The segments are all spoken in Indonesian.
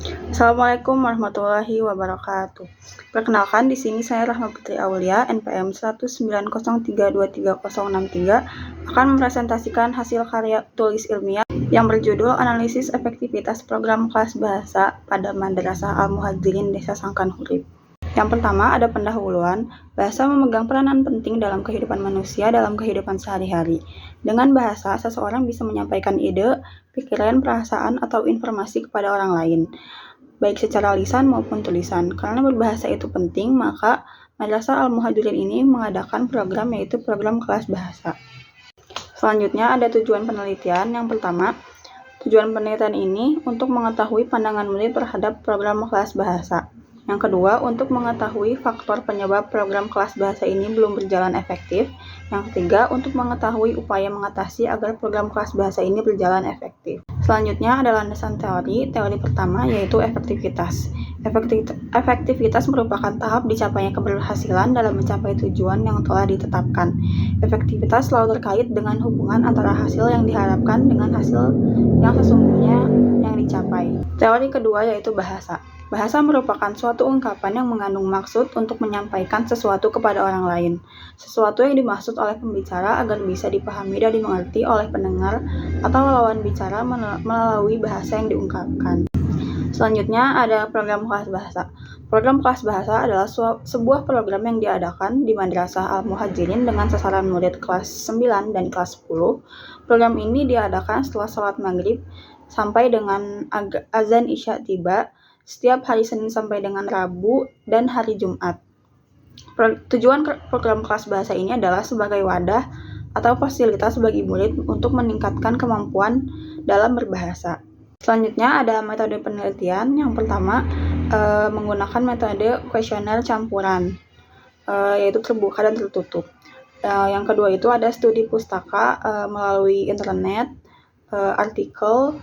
Assalamualaikum warahmatullahi wabarakatuh. Perkenalkan, di sini saya Rahma Putri Aulia, NPM 190323063, akan mempresentasikan hasil karya tulis ilmiah yang berjudul Analisis Efektivitas Program Kelas Bahasa pada Madrasah Al-Muhajirin Desa Sangkan-Hurib. Yang pertama, ada pendahuluan. Bahasa memegang peranan penting dalam kehidupan manusia dalam kehidupan sehari-hari. Dengan bahasa, seseorang bisa menyampaikan ide, pikiran, perasaan, atau informasi kepada orang lain, baik secara lisan maupun tulisan. Karena berbahasa itu penting, maka Madrasah Al-Muhajirin ini mengadakan program, yaitu program kelas bahasa. Selanjutnya ada tujuan penelitian. Yang pertama, tujuan penelitian ini untuk mengetahui pandangan murid terhadap program kelas bahasa. Yang kedua, untuk mengetahui faktor penyebab program kelas bahasa ini belum berjalan efektif. Yang ketiga, untuk mengetahui upaya mengatasi agar program kelas bahasa ini berjalan efektif. Selanjutnya ada landasan teori. Teori pertama yaitu efektivitas. Efektivitas merupakan tahap dicapainya keberhasilan dalam mencapai tujuan yang telah ditetapkan. Efektivitas selalu terkait dengan hubungan antara hasil yang diharapkan dengan hasil yang sesungguhnya yang dicapai. Teori kedua yaitu bahasa. Bahasa merupakan suatu ungkapan yang mengandung maksud untuk menyampaikan sesuatu kepada orang lain. Sesuatu yang dimaksud oleh pembicara agar bisa dipahami dan dimengerti oleh pendengar atau lawan bicara melalui bahasa yang diungkapkan. Selanjutnya ada program kelas bahasa. Program kelas bahasa adalah sebuah program yang diadakan di Madrasah Al-Muhajirin dengan sasaran murid kelas 9 dan kelas 10. Program ini diadakan setelah sholat maghrib sampai dengan azan isya tiba, setiap hari Senin sampai dengan Rabu dan hari Jumat. Tujuan program kelas bahasa ini adalah sebagai wadah atau fasilitas bagi murid untuk meningkatkan kemampuan dalam berbahasa. Selanjutnya ada metode penelitian. Yang pertama, menggunakan metode kuesioner campuran, yaitu terbuka dan tertutup. Yang kedua itu ada studi pustaka melalui internet, artikel,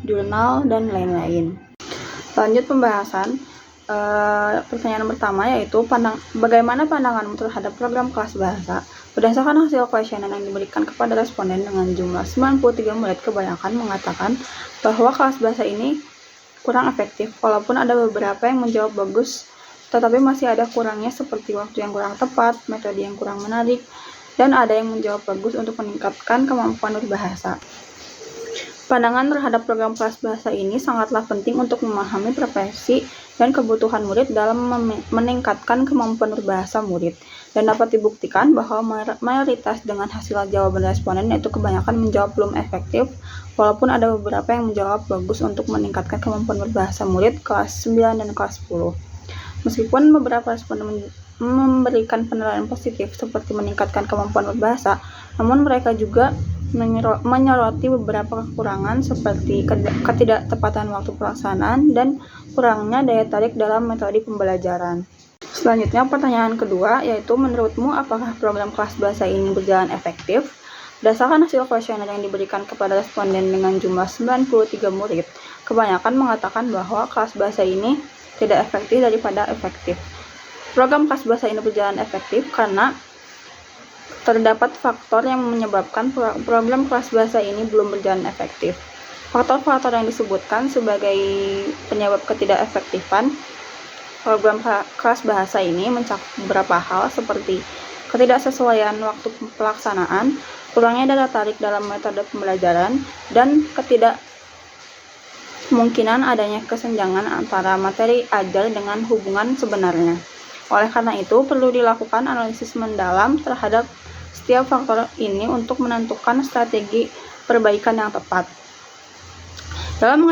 jurnal, dan lain-lain. Lanjut pembahasan. Pertanyaan pertama yaitu bagaimana pandanganmu terhadap program kelas bahasa? Berdasarkan hasil kuesioner yang diberikan kepada responden dengan jumlah 93 murid, kebanyakan mengatakan bahwa kelas bahasa ini kurang efektif. Walaupun ada beberapa yang menjawab bagus, tetapi masih ada kurangnya seperti waktu yang kurang tepat, metode yang kurang menarik, dan ada yang menjawab bagus untuk meningkatkan kemampuan berbahasa. Pandangan terhadap program kelas bahasa ini sangatlah penting untuk memahami preferensi dan kebutuhan murid dalam meningkatkan kemampuan berbahasa murid, dan dapat dibuktikan bahwa mayoritas dengan hasil jawaban responden yaitu kebanyakan menjawab belum efektif, walaupun ada beberapa yang menjawab bagus untuk meningkatkan kemampuan berbahasa murid kelas 9 dan kelas 10. Meskipun beberapa responden memberikan penilaian positif seperti meningkatkan kemampuan berbahasa, namun mereka juga menyoroti beberapa kekurangan seperti ketidaktepatan waktu pelaksanaan dan kurangnya daya tarik dalam metode pembelajaran. Selanjutnya pertanyaan kedua yaitu menurutmu apakah program kelas bahasa ini berjalan efektif? Berdasarkan hasil kuesioner yang diberikan kepada responden dengan jumlah 93 murid, kebanyakan mengatakan bahwa kelas bahasa ini tidak efektif daripada efektif. Program kelas bahasa ini berjalan efektif karena terdapat faktor yang menyebabkan program kelas bahasa ini belum berjalan efektif. Faktor-faktor yang disebutkan sebagai penyebab ketidakefektifan program kelas bahasa ini mencakup beberapa hal seperti ketidaksesuaian waktu pelaksanaan, kurangnya daya tarik dalam metode pembelajaran, dan ketidakmungkinan adanya kesenjangan antara materi ajar dengan hubungan sebenarnya. Oleh karena itu, perlu dilakukan analisis mendalam terhadap setiap faktor ini untuk menentukan strategi perbaikan yang tepat. Dalam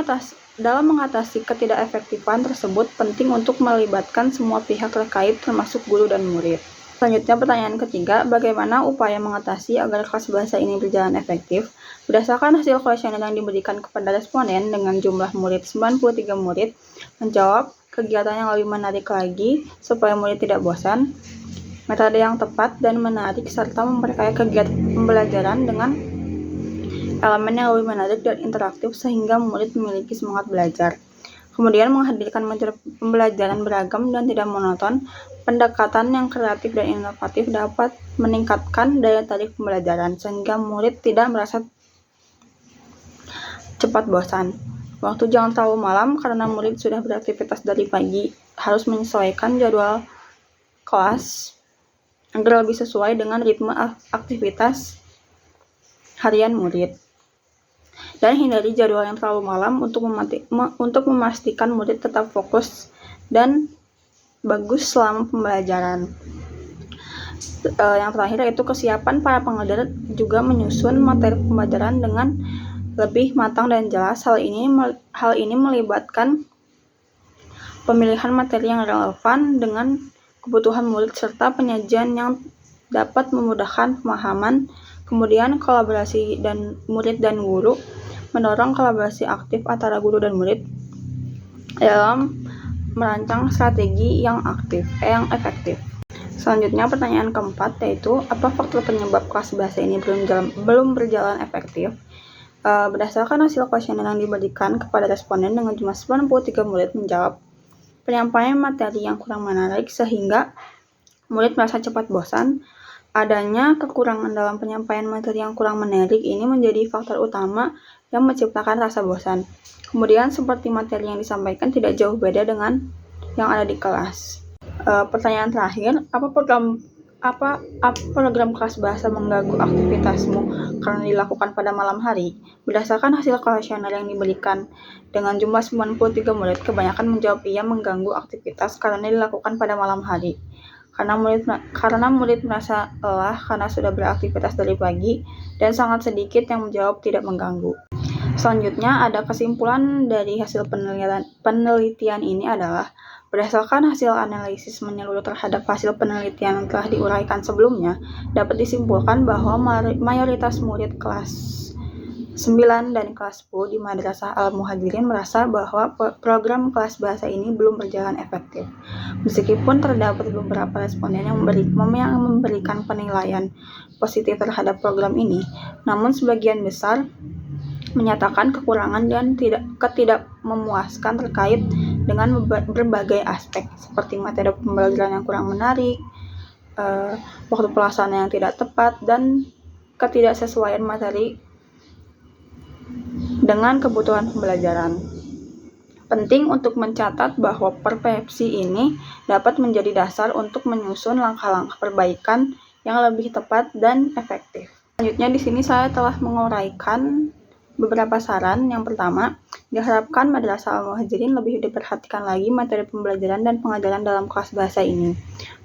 mengatasi ketidakefektifan tersebut, penting untuk melibatkan semua pihak terkait termasuk guru dan murid. Selanjutnya pertanyaan ketiga, bagaimana upaya mengatasi agar kelas bahasa ini berjalan efektif? Berdasarkan hasil kuesioner yang diberikan kepada responden dengan jumlah murid 93 murid, menjawab kegiatan yang lebih menarik lagi supaya murid tidak bosan, metode yang tepat dan menarik, serta memperkaya kegiatan pembelajaran dengan elemen yang lebih menarik dan interaktif sehingga murid memiliki semangat belajar. Kemudian menghadirkan metode pembelajaran beragam dan tidak monoton. Pendekatan yang kreatif dan inovatif dapat meningkatkan daya tarik pembelajaran sehingga murid tidak merasa cepat bosan. Waktu jangan terlalu malam karena murid sudah beraktivitas dari pagi, harus menyesuaikan jadwal kelas agar lebih sesuai dengan ritme aktivitas harian murid. Dan hindari jadwal yang terlalu malam untuk memastikan murid tetap fokus dan bagus selama pembelajaran. Yang terakhir yaitu kesiapan para pengajar juga menyusun materi pembelajaran dengan lebih matang dan jelas. Hal ini melibatkan pemilihan materi yang relevan dengan kebutuhan murid serta penyajian yang dapat memudahkan pemahaman. Kemudian kolaborasi dan murid dan guru, mendorong kolaborasi aktif antara guru dan murid dalam merancang strategi yang efektif. Selanjutnya pertanyaan keempat yaitu apa faktor penyebab kelas bahasa ini belum berjalan efektif? Berdasarkan hasil kuesioner yang diberikan kepada responden dengan jumlah 93 murid menjawab penyampaian materi yang kurang menarik sehingga murid merasa cepat bosan. Adanya kekurangan dalam penyampaian materi yang kurang menarik ini menjadi faktor utama yang menciptakan rasa bosan. Kemudian seperti materi yang disampaikan tidak jauh beda dengan yang ada di kelas. Pertanyaan terakhir, apa program kelas bahasa mengganggu aktivitasmu karena dilakukan pada malam hari? Berdasarkan hasil kuesioner yang diberikan dengan jumlah 93 murid, kebanyakan menjawab iya mengganggu aktivitas karena dilakukan pada malam hari. Karena murid merasa lelah karena sudah beraktivitas dari pagi dan sangat sedikit yang menjawab tidak mengganggu. Selanjutnya ada kesimpulan dari hasil penelitian ini adalah berdasarkan hasil analisis menyeluruh terhadap hasil penelitian yang telah diuraikan sebelumnya, dapat disimpulkan bahwa mayoritas murid kelas 9 dan kelas 10 di Madrasah Al-Muhajirin merasa bahwa program kelas bahasa ini belum berjalan efektif. Meskipun terdapat beberapa responden yang memberikan penilaian positif terhadap program ini, namun sebagian besar menyatakan kekurangan dan tidak memuaskan terkait dengan berbagai aspek seperti materi pembelajaran yang kurang menarik, waktu pelaksanaan yang tidak tepat, dan ketidaksesuaian materi dengan kebutuhan pembelajaran. Penting untuk mencatat bahwa persepsi ini dapat menjadi dasar untuk menyusun langkah-langkah perbaikan yang lebih tepat dan efektif. Selanjutnya di sini saya telah menguraikan beberapa saran. Yang pertama, diharapkan Madrasah Al-Muhajirin lebih diperhatikan lagi materi pembelajaran dan pengajaran dalam kelas bahasa ini.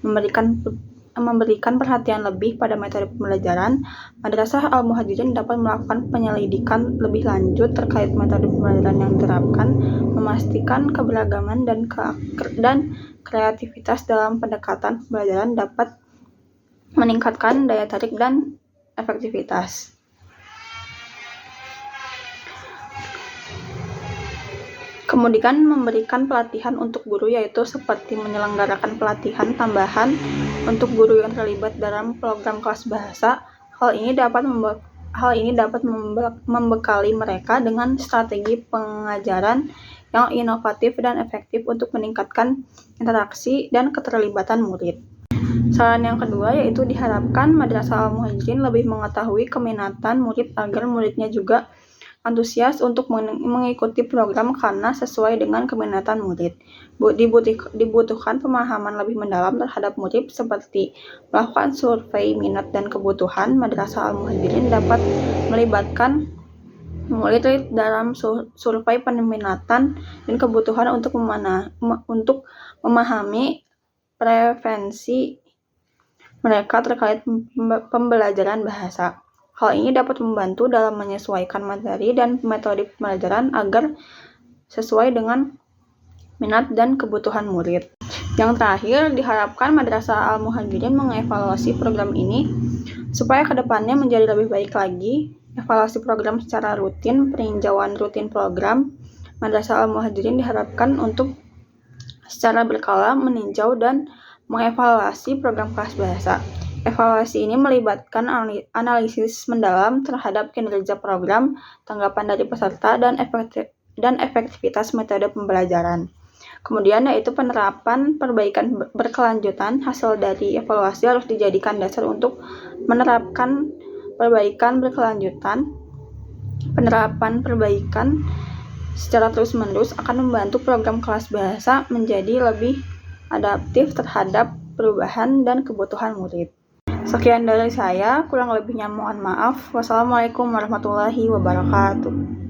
Memberikan perhatian lebih pada materi pembelajaran, Madrasah Al-Muhajirin dapat melakukan penyelidikan lebih lanjut terkait metode pembelajaran yang diterapkan, memastikan keberagaman dan kreativitas dalam pendekatan pembelajaran dapat meningkatkan daya tarik dan efektivitas. Kemudian memberikan pelatihan untuk guru, yaitu seperti menyelenggarakan pelatihan tambahan untuk guru yang terlibat dalam program kelas bahasa. Hal ini dapat membekali mereka dengan strategi pengajaran yang inovatif dan efektif untuk meningkatkan interaksi dan keterlibatan murid. Saran yang kedua yaitu diharapkan Madrasah Al-Muhajirin lebih mengetahui keminatan murid agar muridnya juga antusias untuk mengikuti program karena sesuai dengan keminatan murid. Dibutuhkan pemahaman lebih mendalam terhadap murid seperti melakukan survei minat dan kebutuhan. Madrasah Al-Muhajirin dapat melibatkan murid dalam survei peminatan dan kebutuhan untuk memahami preferensi mereka terkait pembelajaran bahasa. Hal ini dapat membantu dalam menyesuaikan materi dan metode pembelajaran agar sesuai dengan minat dan kebutuhan murid. Yang terakhir, diharapkan Madrasah Al-Muhajirin mengevaluasi program ini supaya kedepannya menjadi lebih baik lagi. Evaluasi program secara rutin, peninjauan rutin program. Madrasah Al-Muhajirin diharapkan untuk secara berkala meninjau dan mengevaluasi program kelas bahasa. Evaluasi ini melibatkan analisis mendalam terhadap kinerja program, tanggapan dari peserta, dan efektivitas metode pembelajaran. Kemudian yaitu penerapan perbaikan berkelanjutan. Hasil dari evaluasi harus dijadikan dasar untuk menerapkan perbaikan berkelanjutan. Penerapan perbaikan secara terus-menerus akan membantu program kelas bahasa menjadi lebih adaptif terhadap perubahan dan kebutuhan murid. Sekian dari saya, kurang lebihnya mohon maaf. Wassalamualaikum warahmatullahi wabarakatuh.